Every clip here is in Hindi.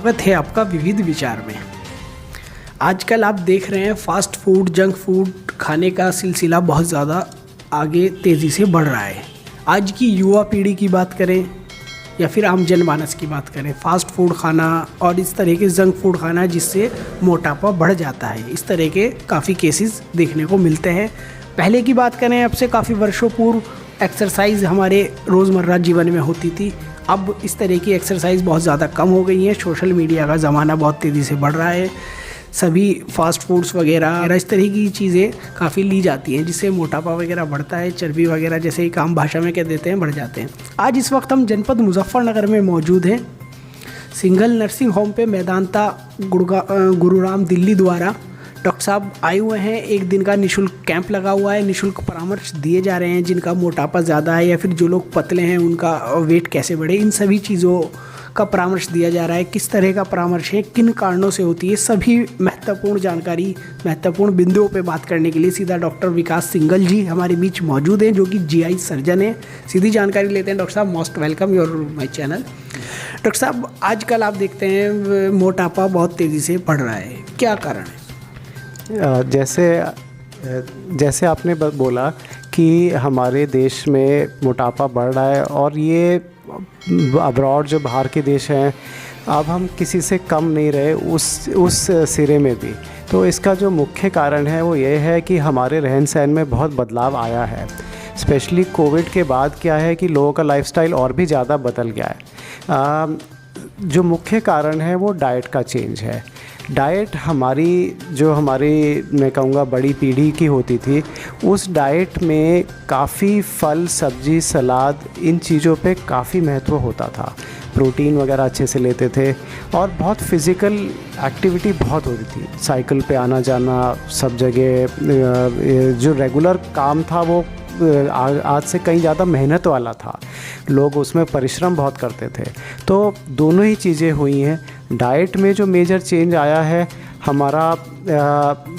स्वागत है आपका विविध विचार में। आजकल आप देख रहे हैं फास्ट फूड, जंक फूड खाने का सिलसिला बहुत ज़्यादा आगे तेज़ी से बढ़ रहा है। आज की युवा पीढ़ी की बात करें या फिर आम जनमानस की बात करें, फास्ट फूड खाना और इस तरह के जंक फूड खाना जिससे मोटापा बढ़ जाता है, इस तरह के काफ़ी केसेस देखने को मिलते हैं। पहले की बात करें, अब से काफ़ी वर्षों पूर्व एक्सरसाइज हमारे रोज़मर्रा जीवन में होती थी। अब इस तरह की एक्सरसाइज बहुत ज़्यादा कम हो गई है। सोशल मीडिया का ज़माना बहुत तेज़ी से बढ़ रहा है। सभी फास्ट फूड्स वगैरह इस तरह की चीज़ें काफ़ी ली जाती हैं जिससे मोटापा वगैरह बढ़ता है, चर्बी वगैरह जैसे ही आम भाषा में कह देते हैं बढ़ जाते हैं। आज इस वक्त हम जनपद मुजफ्फरनगर में मौजूद हैं। सिंगल नर्सिंग होम पे मेदांता गुरुग्राम दिल्ली द्वारा डॉक्टर साहब आए हुए हैं। एक दिन का निःशुल्क कैंप लगा हुआ है, निःशुल्क परामर्श दिए जा रहे हैं। जिनका मोटापा ज़्यादा है या फिर जो लोग पतले हैं उनका वेट कैसे बढ़े, इन सभी चीज़ों का परामर्श दिया जा रहा है। किस तरह का परामर्श है, किन कारणों से होती है, सभी महत्वपूर्ण जानकारी, महत्वपूर्ण बिंदुओं पे बात करने के लिए सीधा डॉक्टर विकास सिंघल जी हमारे बीच मौजूद हैं, जो कि जीआई सर्जन हैं। सीधी जानकारी लेते हैं। डॉक्टर साहब, most welcome your my channel. Doctor साहब, आजकल आप देखते हैं मोटापा बहुत तेज़ी से बढ़ रहा है, क्या कारण है? जैसे आपने बोला कि हमारे देश में मोटापा बढ़ रहा है और ये अब्रॉड जो बाहर के देश हैं, अब हम किसी से कम नहीं रहे उस सिरे में भी। तो इसका जो मुख्य कारण है वो ये है कि हमारे रहन सहन में बहुत बदलाव आया है। स्पेशली कोविड के बाद क्या है कि लोगों का लाइफस्टाइल और भी ज़्यादा बदल गया है। जो मुख्य कारण है वो डाइट का चेंज है। डाइट हमारी मैं कहूँगा बड़ी पीढ़ी की होती थी, उस डाइट में काफ़ी फल, सब्जी, सलाद, इन चीज़ों पे काफ़ी महत्व होता था। प्रोटीन वगैरह अच्छे से लेते थे और बहुत फिज़िकल एक्टिविटी बहुत होती थी। साइकिल पे आना जाना सब जगह, जो रेगुलर काम था वो आज से कहीं ज़्यादा मेहनत वाला था। लोग उसमें परिश्रम बहुत करते थे। तो दोनों ही चीज़ें हुई हैं। डाइट में जो मेजर चेंज आया है, हमारा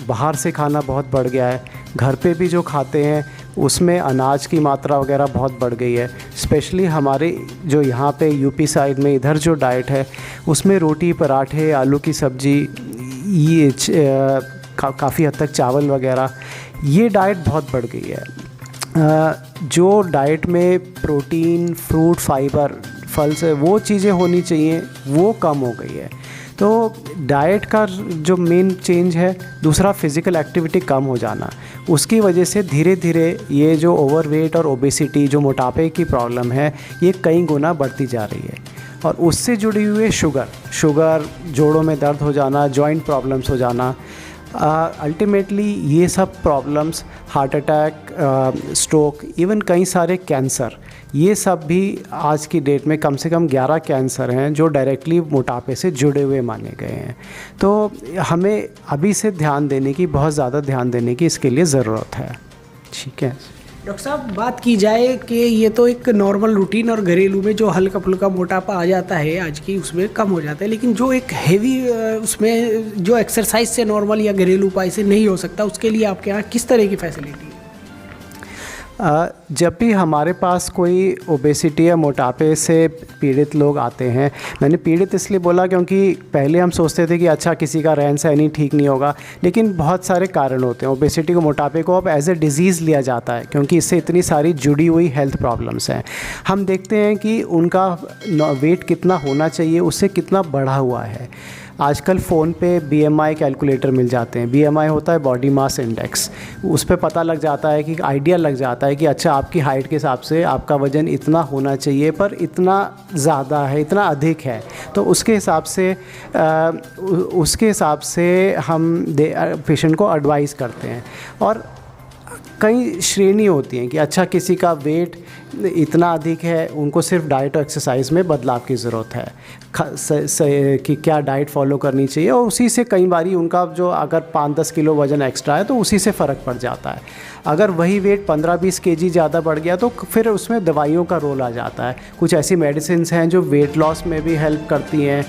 बाहर से खाना बहुत बढ़ गया है। घर पे भी जो खाते हैं उसमें अनाज की मात्रा वगैरह बहुत बढ़ गई है। स्पेशली हमारे जो यहाँ पे यूपी साइड में इधर जो डाइट है उसमें रोटी, पराठे, आलू की सब्ज़ी, ये काफ़ी हद तक चावल वगैरह, ये डाइट बहुत बढ़ गई है। जो डाइट में प्रोटीन, फ्रूट, फाइबर, फल से वो चीज़ें होनी चाहिए वो कम हो गई है। तो डाइट का जो मेन चेंज है, दूसरा फिज़िकल एक्टिविटी कम हो जाना, उसकी वजह से धीरे धीरे ये जो ओवरवेट और ओबेसिटी, जो मोटापे की प्रॉब्लम है, ये कई गुना बढ़ती जा रही है। और उससे जुड़ी हुई शुगर, जोड़ों में दर्द हो जाना, जॉइंट प्रॉब्लम्स हो जाना, अल्टीमेटली ये सब problems, heart attack, stroke, even कई सारे कैंसर, ये सब भी आज की डेट में कम से कम 11 कैंसर हैं जो डायरेक्टली मोटापे से जुड़े हुए माने गए हैं। तो हमें अभी से बहुत ज़्यादा ध्यान देने की इसके लिए ज़रूरत है। ठीक है डॉक्टर साहब, बात की जाए कि ये तो एक नॉर्मल रूटीन और घरेलू में जो हल्का फुल्का मोटापा आ जाता है आज की, उसमें कम हो जाता है, लेकिन जो एक हैवी उसमें जो एक्सरसाइज से नॉर्मल या घरेलू उपाय से नहीं हो सकता, उसके लिए आपके यहाँ किस तरह की फैसिलिटी है? जब भी हमारे पास कोई ओबेसिटी या मोटापे से पीड़ित लोग आते हैं, मैंने पीड़ित इसलिए बोला क्योंकि पहले हम सोचते थे कि अच्छा किसी का रहन सहन ही ठीक नहीं होगा, लेकिन बहुत सारे कारण होते हैं। ओबेसिटी को, मोटापे को अब एज ए डिज़ीज़ लिया जाता है क्योंकि इससे इतनी सारी जुड़ी हुई हेल्थ प्रॉब्लम्स हैं। हम देखते हैं कि उनका वेट कितना होना चाहिए, उससे कितना बढ़ा हुआ है। आजकल फ़ोन पे BMI कैलकुलेटर मिल जाते हैं। BMI होता है बॉडी मास इंडेक्स। उस पे पता लग जाता है कि आइडिया लग जाता है कि अच्छा आपकी हाइट के हिसाब से आपका वज़न इतना होना चाहिए, पर इतना ज़्यादा है, इतना अधिक है। तो उसके हिसाब से हम पेशेंट को एडवाइस करते हैं। और कई श्रेणी होती हैं कि अच्छा किसी का वेट इतना अधिक है, उनको सिर्फ डाइट और एक्सरसाइज में बदलाव की ज़रूरत है कि क्या डाइट फॉलो करनी चाहिए, और उसी से कई बारी उनका जो अगर 5-10 किलो वज़न एक्स्ट्रा है तो उसी से फ़र्क पड़ जाता है। अगर वही वेट 15-20 kg ज़्यादा बढ़ गया तो फिर उसमें दवाइयों का रोल आ जाता है। कुछ ऐसी मेडिसिन्स हैं जो वेट लॉस में भी हेल्प करती हैं,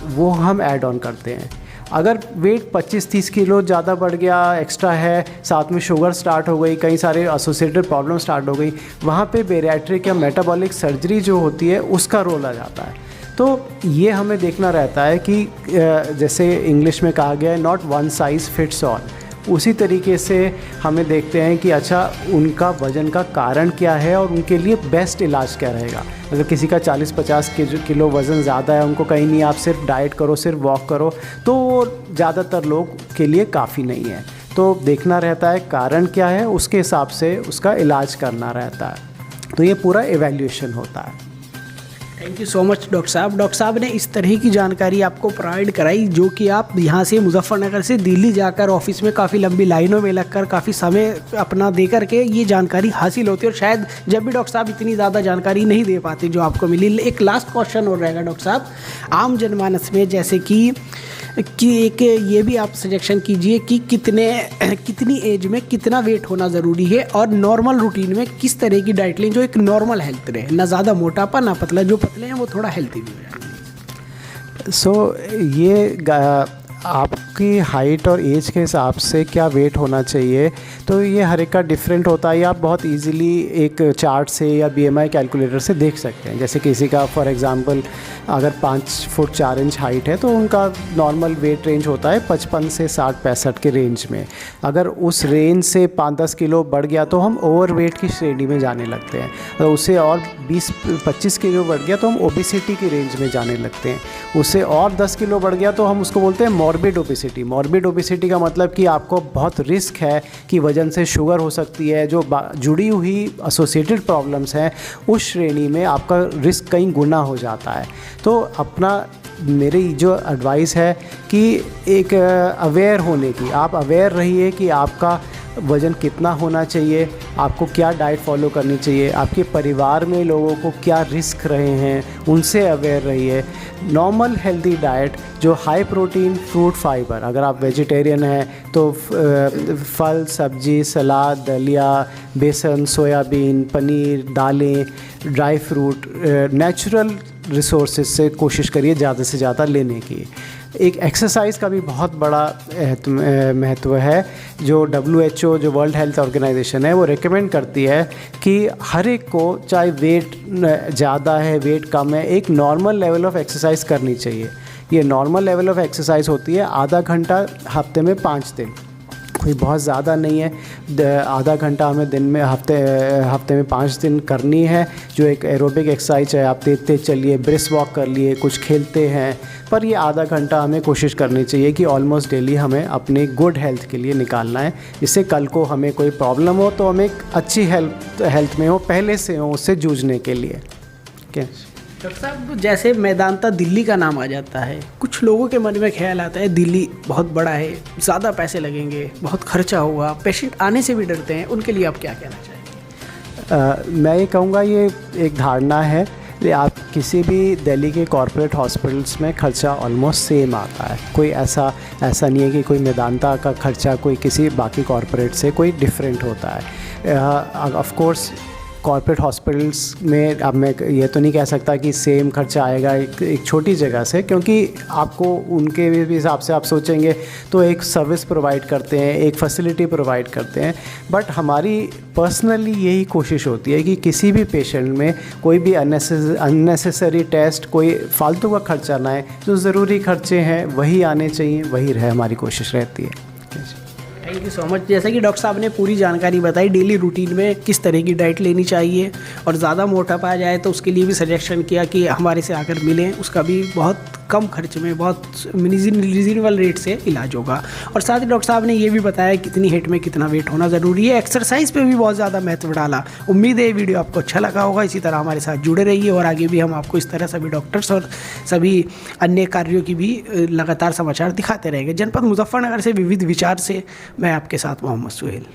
वो हम ऐड ऑन करते हैं। अगर वेट 25-30 किलो ज़्यादा बढ़ गया, एक्स्ट्रा है, साथ में शुगर स्टार्ट हो गई, कई सारे एसोसिएटेड प्रॉब्लम स्टार्ट हो गई, वहाँ पे बेरिएट्रिक या मेटाबॉलिक सर्जरी जो होती है उसका रोल आ जाता है। तो ये हमें देखना रहता है कि जैसे इंग्लिश में कहा गया है not one size fits all, उसी तरीके से हमें देखते हैं कि अच्छा उनका वज़न का कारण क्या है और उनके लिए बेस्ट इलाज क्या रहेगा। अगर किसी का 40-50 किलो वज़न ज़्यादा है, उनको कहीं नहीं आप सिर्फ डाइट करो, सिर्फ वॉक करो, तो वो ज़्यादातर लोग के लिए काफ़ी नहीं है। तो देखना रहता है कारण क्या है, उसके हिसाब से उसका इलाज करना रहता है। तो ये पूरा इवैल्यूएशन होता है। Thank you so much doctor साहब। डॉक्टर साहब ने इस तरह की जानकारी आपको प्रोवाइड कराई जो कि आप यहाँ से मुजफ्फरनगर से दिल्ली जाकर ऑफिस में काफ़ी लंबी लाइनों में लगकर काफ़ी समय अपना दे करके ये जानकारी हासिल होती है, और शायद जब भी डॉक्टर साहब इतनी ज़्यादा जानकारी नहीं दे पाते जो आपको मिली। एक लास्ट क्वेश्चन और रहेगा डॉक्टर साहब, आम जनमानस में जैसे कि एक ये भी आप सजेशन कीजिए कि कितनी एज में कितना वेट होना ज़रूरी है, और नॉर्मल रूटीन में किस तरह की डाइट लें जो एक नॉर्मल हेल्थ रहे, ना ज़्यादा मोटापा ना पतला, जो पतले हैं वो थोड़ा हेल्थी भी हो जाए। ये आपकी हाइट और एज के हिसाब से क्या वेट होना चाहिए, तो ये हर एक का डिफरेंट होता है। ये आप बहुत इजीली एक चार्ट से या BMI कैलकुलेटर से देख सकते हैं। जैसे किसी का फॉर एग्जांपल अगर 5 फुट 4 इंच हाइट है तो उनका नॉर्मल वेट रेंज होता है 55 से 60-65 के रेंज में। अगर उस रेंज से 5-10 किलो बढ़ गया तो हम ओवरवेट की श्रेणी में जाने लगते हैं। अगर उससे और 20-25 किलो बढ़ गया तो हम ओबेसिटी की रेंज में जाने लगते हैं। उससे और 10 किलो बढ़ गया तो हम उसको बोलते हैं मॉर्बिड ओबेसिटी। मॉर्बिड ओबेसिटी का मतलब कि आपको बहुत रिस्क है कि वजन से शुगर हो सकती है, जो जुड़ी हुई एसोसिएटेड प्रॉब्लम्स हैं, उस श्रेणी में आपका रिस्क कई गुना हो जाता है। तो मेरी जो एडवाइस है कि एक अवेयर होने की, आप अवेयर रहिए कि आपका वज़न कितना होना चाहिए, आपको क्या डाइट फॉलो करनी चाहिए, आपके परिवार में लोगों को क्या रिस्क रहे हैं उनसे अवेयर रहिए। नॉर्मल हेल्दी डाइट जो हाई प्रोटीन, फ्रूट, फाइबर, अगर आप वेजिटेरियन हैं तो फल, सब्जी, सलाद, दलिया, बेसन, सोयाबीन, पनीर, दालें, ड्राई फ्रूट, नेचुरल रिसोर्सेज से कोशिश करिए ज़्यादा से ज़्यादा लेने की। एक एक्सरसाइज का भी बहुत बड़ा महत्व है। जो WHO, जो वर्ल्ड हेल्थ ऑर्गेनाइजेशन है, वो रेकमेंड करती है कि हर एक को, चाहे वेट ज़्यादा है वेट कम है, एक नॉर्मल लेवल ऑफ एक्सरसाइज करनी चाहिए। ये नॉर्मल लेवल ऑफ एक्सरसाइज होती है आधा घंटा हफ्ते में 5 दिन, कोई बहुत ज़्यादा नहीं है। आधा घंटा हमें दिन में हफ्ते में 5 दिन करनी है। जो एक एरोबिक एक्सरसाइज है, आप तेज चलिए, ब्रिस्क वॉक कर लिए, कुछ खेलते हैं, पर ये आधा घंटा हमें कोशिश करनी चाहिए कि ऑलमोस्ट डेली हमें अपने गुड हेल्थ के लिए निकालना है। इससे कल को हमें कोई प्रॉब्लम हो तो हम एक अच्छी हेल्थ में हो, पहले से हो, उससे जूझने के लिए। क्या डॉक्टर साहब, जैसे मैदानता दिल्ली का नाम आ जाता है, कुछ लोगों के मन में ख्याल आता है दिल्ली बहुत बड़ा है, ज़्यादा पैसे लगेंगे, बहुत खर्चा होगा, पेशेंट आने से भी डरते हैं, उनके लिए आप क्या कहना चाहेंगे? मैं ये कहूँगा ये एक धारणा है। आप किसी भी दिल्ली के कॉर्पोरेट हॉस्पिटल्स में खर्चा ऑलमोस्ट सेम आता है। कोई ऐसा नहीं है कि कोई मैदानता का खर्चा कोई किसी बाकी कॉर्पोरेट से कोई डिफरेंट होता है। ऑफ कोर्स कॉर्पोरेट हॉस्पिटल्स में अब मैं ये तो नहीं कह सकता कि सेम खर्चा आएगा एक छोटी जगह से, क्योंकि आपको उनके भी हिसाब से आप सोचेंगे तो एक सर्विस प्रोवाइड करते हैं, एक फैसिलिटी प्रोवाइड करते हैं। बट हमारी पर्सनली यही कोशिश होती है कि किसी भी पेशेंट में कोई भी अननेसेसरी टेस्ट, कोई फालतू का खर्चा ना आए। जो ज़रूरी खर्चे हैं वही आने चाहिए, वही रहे, हमारी कोशिश रहती है। Thank you so much. जैसा कि डॉक्टर साहब ने पूरी जानकारी बताई डेली रूटीन में किस तरह की डाइट लेनी चाहिए, और ज़्यादा मोटापा आ जाए तो उसके लिए भी सजेशन किया कि हमारे से आकर मिलें, उसका भी बहुत कम खर्च में, बहुत रीजनेबल रेट से इलाज होगा। और साथ ही डॉक्टर साहब ने ये भी बताया कितनी हाइट में कितना वेट होना ज़रूरी है। एक्सरसाइज पे भी बहुत ज़्यादा महत्व डाला। उम्मीद है ये वीडियो आपको अच्छा लगा होगा। इसी तरह हमारे साथ जुड़े रहिए, और आगे भी हम आपको इस तरह सभी डॉक्टर्स और सभी अन्य कार्यों की भी लगातार समाचार दिखाते रहेंगे। जनपद मुजफ्फरनगर से विविध विचार से मैं आपके साथ मोहम्मद सुहेल।